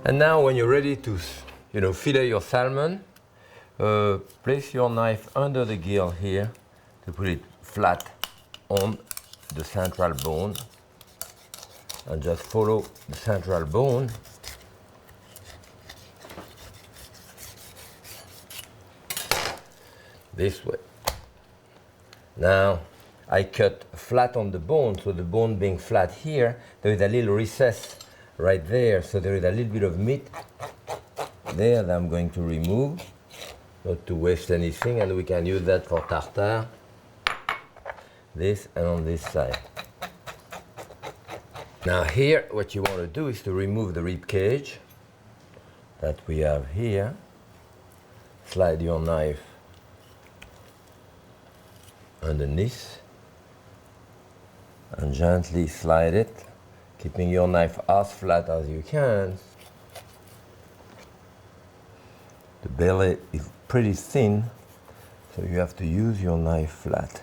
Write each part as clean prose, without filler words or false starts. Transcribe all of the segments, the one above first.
And now when you're ready to, fillet your salmon, place your knife under the gill here to put it flat on the central bone, and just follow the central bone. This way. Now, I cut flat on the bone, so the bone being flat here, there is a little recess right there, so there is a little bit of meat there that I'm going to remove, not to waste anything, and we can use that for tartare. This and on this side. Now here, what you want to do is to remove the rib cage that we have here. Slide your knife underneath and gently slide it, keeping your knife as flat as you can. The belly is pretty thin, so you have to use your knife flat.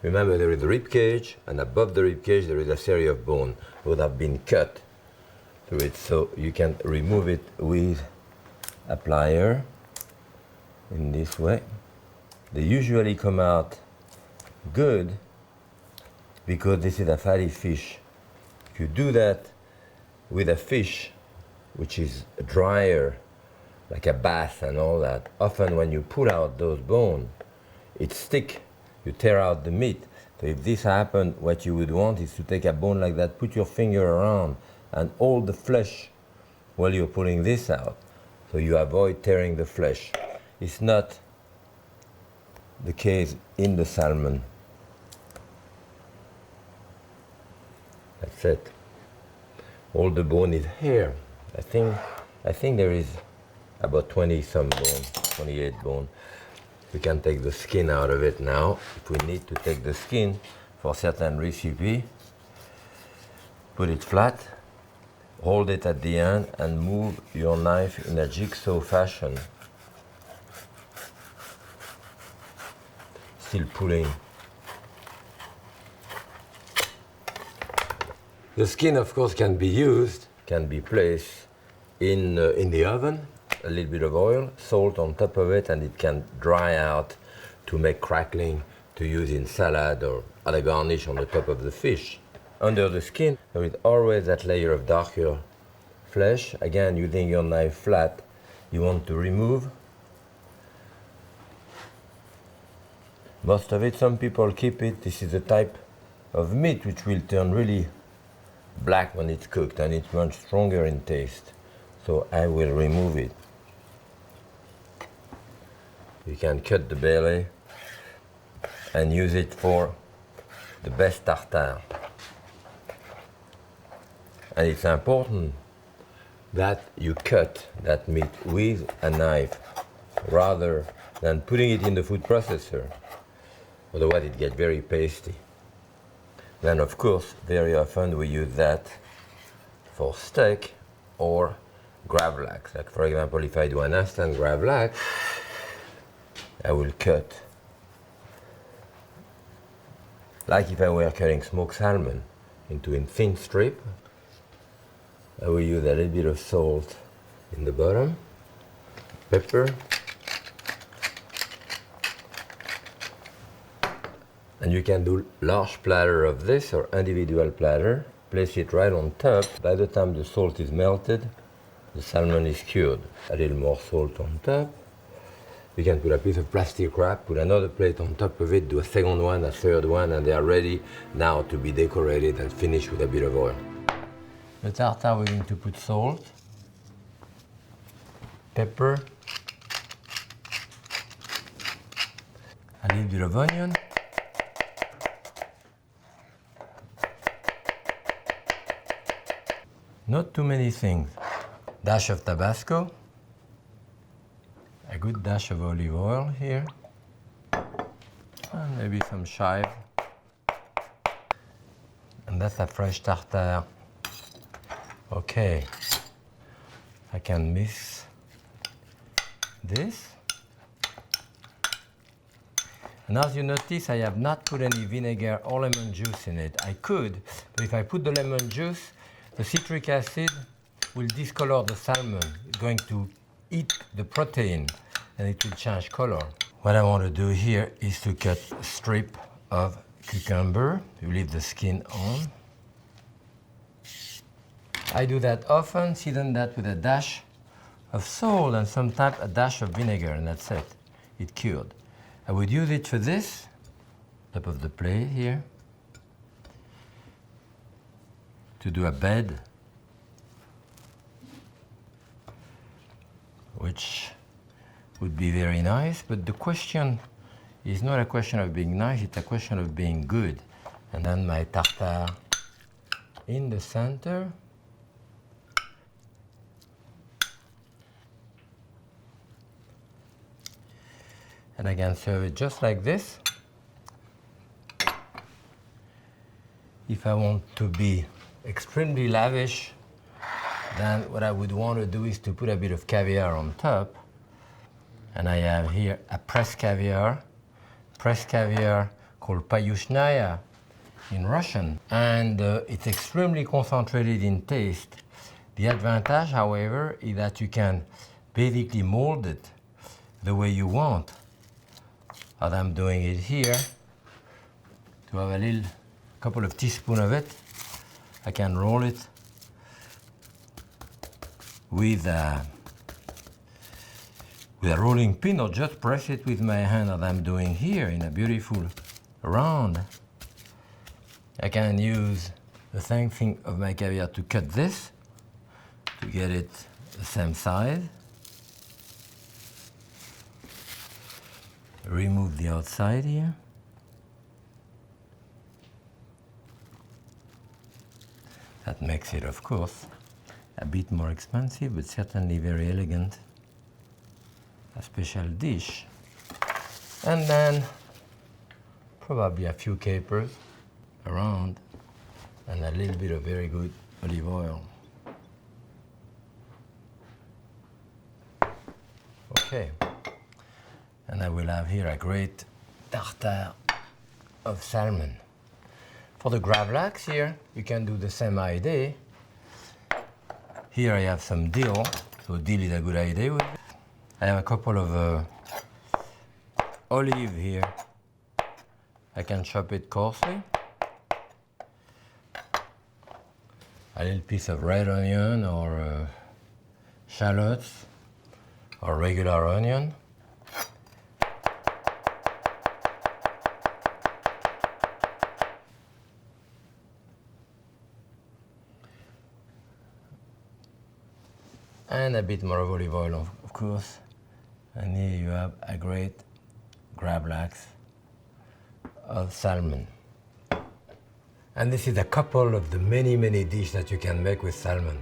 Remember, there is the rib cage, and above the rib cage there is a series of bone that have been cut to it, so you can remove it with a plier in this way. They usually come out good because this is a fatty fish. If you do that with a fish which is drier, like a bass and all that, often when you pull out those bones, it sticks. You tear out the meat. So if this happened, what you would want is to take a bone like that, put your finger around, and hold the flesh while you're pulling this out, so you avoid tearing the flesh. It's not the case in the salmon. That's it. All the bone is here. I think there is about 20 some bone, 28 bone. We can take the skin out of it now. If we need to take the skin for certain recipe, put it flat, hold it at the end, and move your knife in a jigsaw fashion. Still pulling. The skin, of course, can be used, can be placed in the oven. A little bit of oil, salt on top of it, and it can dry out to make crackling to use in salad or other garnish on the top of the fish. Under the skin, there is always that layer of darker flesh. Again, using your knife flat, you want to remove most of it. Some people keep it. This is a type of meat which will turn really black when it's cooked, and it's much stronger in taste. So I will remove it. You can cut the belly and use it for the best tartare. And it's important that you cut that meat with a knife rather than putting it in the food processor. Otherwise it gets very pasty. Then of course, very often we use that for steak or gravlax. Like for example, if I do an instant gravlax, I will cut like if I were cutting smoked salmon into a thin strip. I will use a little bit of salt in the bottom, pepper, and you can do large platter of this or individual platter. Place it right on top. By the time the salt is melted, the salmon is cured. A little more salt on top. You can put a piece of plastic wrap, put another plate on top of it, do a second one, a third one, and they are ready now to be decorated and finished with a bit of oil. The tartare, we're going to put salt, pepper, a little bit of onion, not too many things. Dash of Tabasco, a good dash of olive oil here, and maybe some chive. And that's a fresh tartare. Okay, I can mix this. And as you notice, I have not put any vinegar or lemon juice in it. I could, but if I put the lemon juice, the citric acid will discolor the salmon. It's going to eat the protein and it will change color. What I want to do here is to cut a strip of cucumber. You leave the skin on. I do that often, season that with a dash of salt and sometimes a dash of vinegar, and that's it. It's cured. I would use it for this, top of the plate here, to do a bed, which would be very nice, but the question is not a question of being nice, it's a question of being good. And then my tartare in the center. And I can serve it just like this. If I want to be extremely lavish, then what I would want to do is to put a bit of caviar on top. And I have here a pressed caviar called payushnaya in Russian. And it's extremely concentrated in taste. The advantage, however, is that you can basically mold it the way you want. As I'm doing it here, to have a couple of teaspoons of it, I can roll it with a rolling pin or just press it with my hand as I'm doing here in a beautiful round. I can use the same thing of my caviar to cut this, to get it the same size. Remove the outside here. That makes it, of course, a bit more expensive, but certainly very elegant. A special dish. And then probably a few capers around and a little bit of very good olive oil. Okay. And I will have here a great tartare of salmon. For the gravlax here, you can do the same idea. Here I have some dill, so dill is a good idea. I have a couple of olive here. I can chop it coarsely. A little piece of red onion or shallots or regular onion. And a bit more of olive oil, of course. And here you have a great gravlax of salmon. And this is a couple of the many dishes that you can make with salmon.